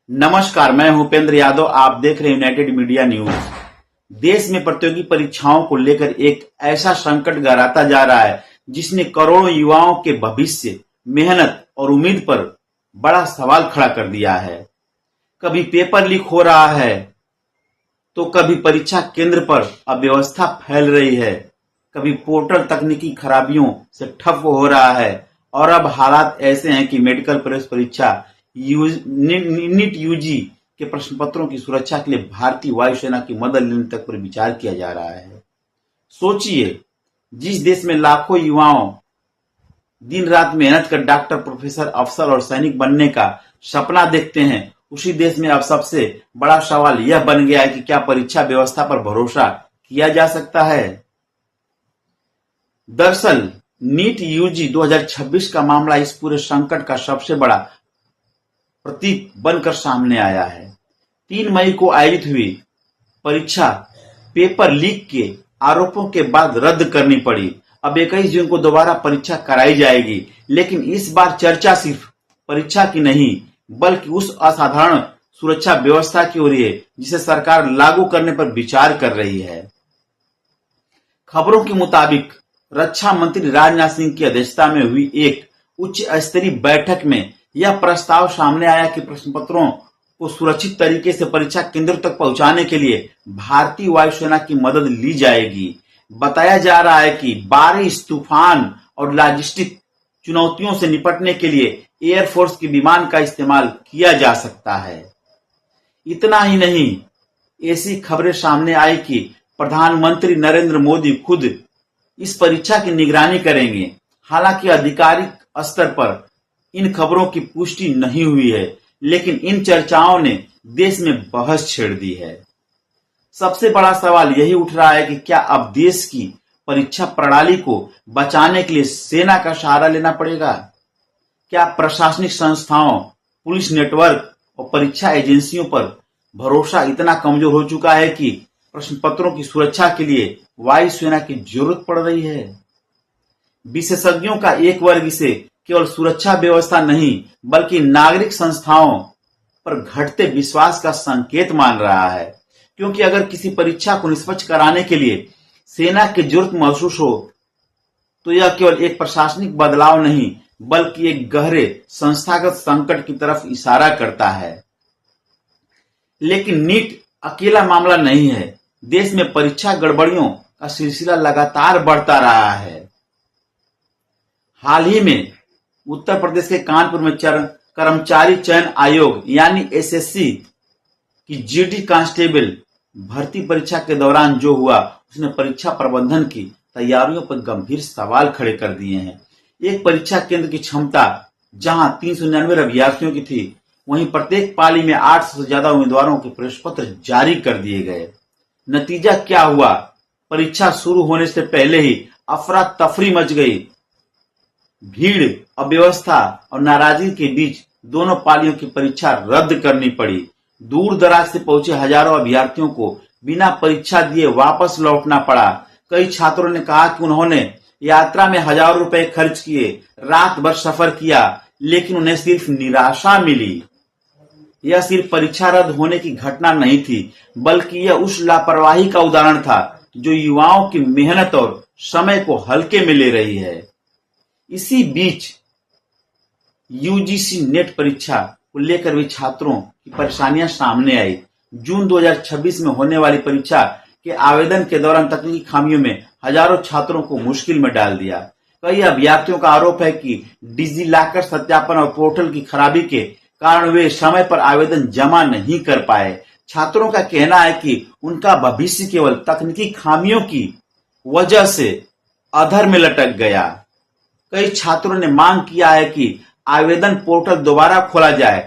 नमस्कार, मैं भूपेंद्र यादव। आप देख रहे हैं यूनाइटेड मीडिया न्यूज। देश में प्रतियोगी परीक्षाओं को लेकर एक ऐसा संकट गहराता जा रहा है जिसने करोड़ों युवाओं के भविष्य, मेहनत और उम्मीद पर बड़ा सवाल खड़ा कर दिया है। कभी पेपर लीक हो रहा है तो कभी परीक्षा केंद्र पर अव्यवस्था फैल रही है, कभी पोर्टल तकनीकी खराबियों से ठप हो रहा है और अब हालात ऐसे हैं कि मेडिकल प्रवेश परीक्षा नीट यूजी के प्रश्न पत्रों की सुरक्षा के लिए भारतीय वायुसेना की मदद लेने तक पर विचार किया जा रहा है। सोचिए, जिस देश में लाखों युवाओं दिन रात मेहनत कर डॉक्टर, प्रोफेसर, अफसर और सैनिक बनने का सपना देखते हैं, उसी देश में अब सबसे बड़ा सवाल यह बन गया है कि क्या परीक्षा व्यवस्था पर भरोसा किया जा सकता है। दरअसल नीट यूजी 2026 का मामला इस पूरे संकट का सबसे बड़ा प्रतीक बनकर सामने आया है। 3 मई को आयोजित हुई परीक्षा पेपर लीक के आरोपों के बाद रद्द करनी पड़ी। अब 21 जून को दोबारा परीक्षा कराई जाएगी, लेकिन इस बार चर्चा सिर्फ परीक्षा की नहीं बल्कि उस असाधारण सुरक्षा व्यवस्था की हो रही है जिसे सरकार लागू करने पर विचार कर रही है। खबरों के मुताबिक रक्षा मंत्री राजनाथ सिंह की अध्यक्षता में हुई एक उच्च स्तरीय बैठक में यह प्रस्ताव सामने आया कि प्रश्न पत्रों को सुरक्षित तरीके से परीक्षा केंद्रों तक पहुंचाने के लिए भारतीय वायुसेना की मदद ली जाएगी। बताया जा रहा है कि बारिश, तूफान और लॉजिस्टिक चुनौतियों से निपटने के लिए एयरफोर्स के विमान का इस्तेमाल किया जा सकता है। इतना ही नहीं, ऐसी खबरें सामने आई कि प्रधानमंत्री नरेंद्र मोदी खुद इस परीक्षा की निगरानी करेंगे। हालांकि आधिकारिक स्तर पर इन खबरों की पुष्टि नहीं हुई है, लेकिन इन चर्चाओं ने देश में बहस छेड़ दी है। सबसे बड़ा सवाल यही उठ रहा है कि क्या अब देश की परीक्षा प्रणाली को बचाने के लिए सेना का सहारा लेना पड़ेगा। क्या प्रशासनिक संस्थाओं, पुलिस नेटवर्क और परीक्षा एजेंसियों पर भरोसा इतना कमजोर हो चुका है कि प्रश्न पत्रों की सुरक्षा के लिए वायुसेना की जरूरत पड़ रही है। विशेषज्ञों का एक वर्ग इसे केवल सुरक्षा व्यवस्था नहीं बल्कि नागरिक संस्थाओं पर घटते विश्वास का संकेत मान रहा है, क्योंकि अगर किसी परीक्षा को निष्पक्ष कराने के लिए सेना की जरूरत महसूस हो तो यह केवल एक प्रशासनिक बदलाव नहीं बल्कि एक गहरे संस्थागत संकट की तरफ इशारा करता है। लेकिन नीट अकेला मामला नहीं है। देश में परीक्षा गड़बड़ियों का सिलसिला लगातार बढ़ता रहा है। हाल ही में उत्तर प्रदेश के कानपुर में कर्मचारी चयन आयोग यानी एसएससी की जीडी कांस्टेबल भर्ती परीक्षा के दौरान जो हुआ उसने परीक्षा प्रबंधन की तैयारियों पर गंभीर सवाल खड़े कर दिए हैं। एक परीक्षा केंद्र की क्षमता जहां 399 अभ्यर्थियों की थी, वहीं प्रत्येक पाली में 800 से ज्यादा उम्मीदवारों के प्रवेश पत्र जारी कर दिए गए। नतीजा क्या हुआ? परीक्षा शुरू होने से पहले ही अफरा तफरी मच गई। भीड़, अव्यवस्था और नाराजगी के बीच दोनों पालियों की परीक्षा रद्द करनी पड़ी। दूर दराज से पहुंचे हजारों अभ्यर्थियों को बिना परीक्षा दिए वापस लौटना पड़ा। कई छात्रों ने कहा कि उन्होंने यात्रा में हजारों रुपए खर्च किए, रात भर सफर किया, लेकिन उन्हें सिर्फ निराशा मिली। यह सिर्फ परीक्षा रद्द होने की घटना नहीं थी बल्कि यह उस लापरवाही का उदाहरण था जो युवाओं की मेहनत और समय को हल्के में ले रही है। इसी बीच यूजीसी नेट परीक्षा को लेकर भी छात्रों की परेशानियां सामने आई। जून 2026 में होने वाली परीक्षा के आवेदन के दौरान तकनीकी खामियों में हजारों छात्रों को मुश्किल में डाल दिया। कई अभ्यर्थियों का आरोप है कि डिजी लॉकर सत्यापन और पोर्टल की खराबी के कारण वे समय पर आवेदन जमा नहीं कर पाए। छात्रों का कहना है कि उनका भविष्य केवल तकनीकी खामियों की वजह से अधर में लटक गया। कई छात्रों ने मांग किया है कि आवेदन पोर्टल दोबारा खोला जाए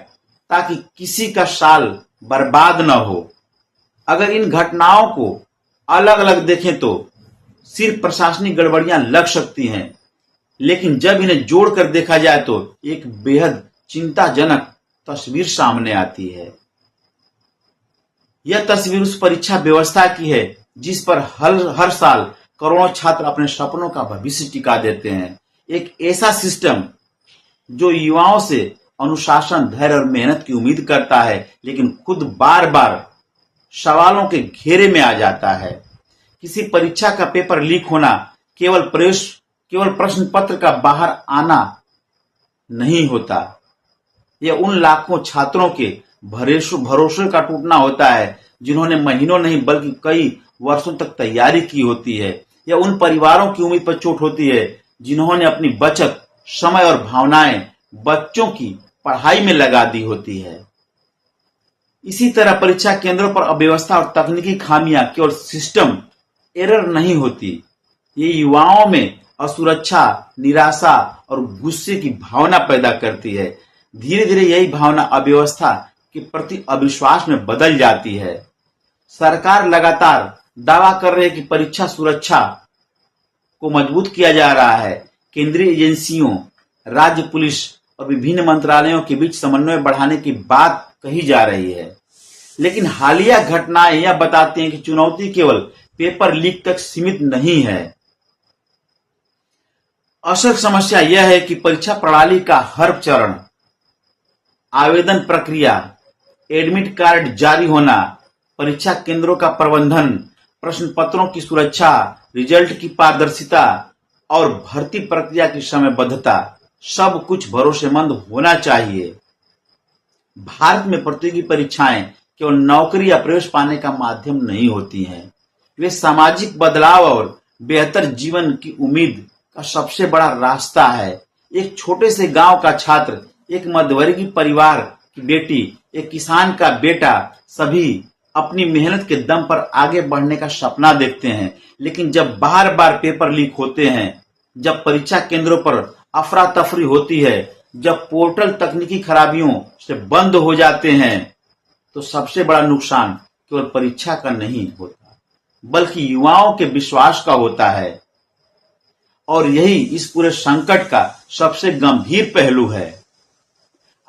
ताकि किसी का साल बर्बाद न हो। अगर इन घटनाओं को अलग अलग देखें तो सिर्फ प्रशासनिक गड़बड़ियां लग सकती हैं, लेकिन जब इन्हें जोड़कर देखा जाए तो एक बेहद चिंताजनक तस्वीर सामने आती है। यह तस्वीर उस परीक्षा व्यवस्था की है जिस पर हर साल करोड़ों छात्र अपने सपनों का भविष्य टिका देते हैं। एक ऐसा सिस्टम जो युवाओं से अनुशासन, धैर्य और मेहनत की उम्मीद करता है, लेकिन खुद बार बार सवालों के घेरे में आ जाता है। किसी परीक्षा का पेपर लीक होना केवल प्रश्न पत्र का बाहर आना नहीं होता, यह उन लाखों छात्रों के भरोसे का टूटना होता है जिन्होंने महीनों नहीं बल्कि कई वर्षों तक तैयारी की होती है। यह उन परिवारों की उम्मीद पर चोट होती है जिन्होंने अपनी बचत, समय और भावनाएं बच्चों की पढ़ाई में लगा दी होती है। इसी तरह परीक्षा केंद्रों पर अव्यवस्था और तकनीकी खामियां केवल सिस्टम एरर नहीं होती, ये युवाओं में असुरक्षा, निराशा और गुस्से की भावना पैदा करती है। धीरे धीरे यही भावना अव्यवस्था के प्रति अविश्वास में बदल जाती है। सरकार लगातार दावा कर रही है कि परीक्षा सुरक्षा को मजबूत किया जा रहा है। केंद्रीय एजेंसियों, राज्य पुलिस और विभिन्न मंत्रालयों के बीच समन्वय बढ़ाने की बात कही जा रही है, लेकिन हालिया घटनाएं यह बताती हैं कि चुनौती केवल पेपर लीक तक सीमित नहीं है। असल समस्या यह है कि परीक्षा प्रणाली का हर चरण, आवेदन प्रक्रिया, एडमिट कार्ड जारी होना, परीक्षा केंद्रों का प्रबंधन, प्रश्न पत्रों की सुरक्षा, रिजल्ट की पारदर्शिता और भर्ती प्रक्रिया की समयबद्धता, सब कुछ भरोसेमंद होना चाहिए। भारत में प्रतियोगी परीक्षाएं केवल नौकरी या प्रवेश पाने का माध्यम नहीं होती हैं, वे सामाजिक बदलाव और बेहतर जीवन की उम्मीद का सबसे बड़ा रास्ता है। एक छोटे से गांव का छात्र, एक मध्यवर्गीय परिवार की बेटी, एक किसान का बेटा, सभी अपनी मेहनत के दम पर आगे बढ़ने का सपना देखते हैं, लेकिन जब बार बार पेपर लीक होते हैं, जब परीक्षा केंद्रों पर अफरा तफरी होती है, जब पोर्टल तकनीकी खराबियों से बंद हो जाते हैं, तो सबसे बड़ा नुकसान केवल परीक्षा का नहीं होता, बल्कि युवाओं के विश्वास का होता है। और यही इस पूरे संकट का सबसे गंभीर पहलू है।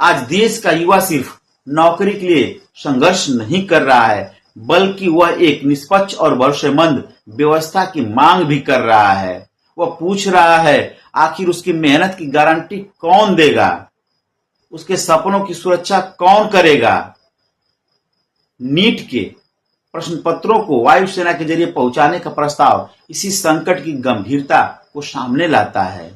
आज देश का युवा सिर्फ नौकरी के लिए संघर्ष नहीं कर रहा है, बल्कि वह एक निष्पक्ष और भरोसेमंद व्यवस्था की मांग भी कर रहा है। वह पूछ रहा है, आखिर उसकी मेहनत की गारंटी कौन देगा, उसके सपनों की सुरक्षा कौन करेगा। नीट के प्रश्न पत्रों को वायुसेना के जरिए पहुंचाने का प्रस्ताव इसी संकट की गंभीरता को सामने लाता है।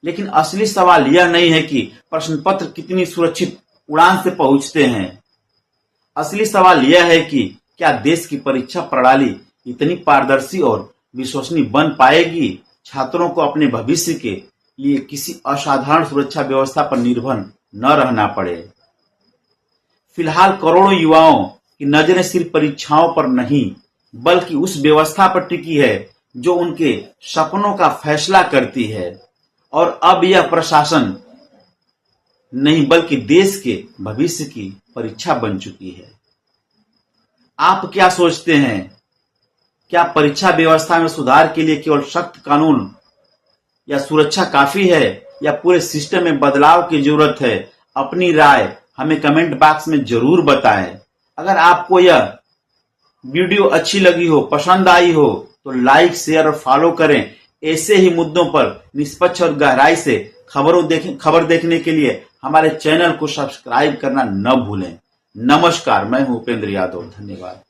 लेकिन असली सवाल यह नहीं है कि प्रश्न पत्र कितनी सुरक्षित उड़ान से पहुंचते हैं। असली सवाल यह है कि क्या देश की परीक्षा प्रणाली इतनी पारदर्शी और विश्वसनीय बन पाएगी, छात्रों को अपने भविष्य के लिए किसी असाधारण सुरक्षा व्यवस्था पर निर्भर न रहना पड़े। फिलहाल करोड़ों युवाओं की नजरें सिर्फ परीक्षाओं पर नहीं, बल्कि उस व्यवस्था पर टिकी है जो उनके सपनों का फैसला करती है। और अब यह प्रशासन नहीं, बल्कि देश के भविष्य की परीक्षा बन चुकी है। आप क्या सोचते हैं? क्या परीक्षा व्यवस्था में सुधार के लिए केवल सख्त कानून या सुरक्षा काफी है, या पूरे सिस्टम में बदलाव की जरूरत है? अपनी राय हमें कमेंट बॉक्स में जरूर बताएं। अगर आपको यह वीडियो अच्छी लगी हो, पसंद आई हो, तो लाइक, शेयर और फॉलो करें। ऐसे ही मुद्दों पर निष्पक्ष और गहराई से खबर देखने के लिए हमारे चैनल को सब्सक्राइब करना न भूलें। नमस्कार, मैं हूं उपेंद्र यादव। धन्यवाद।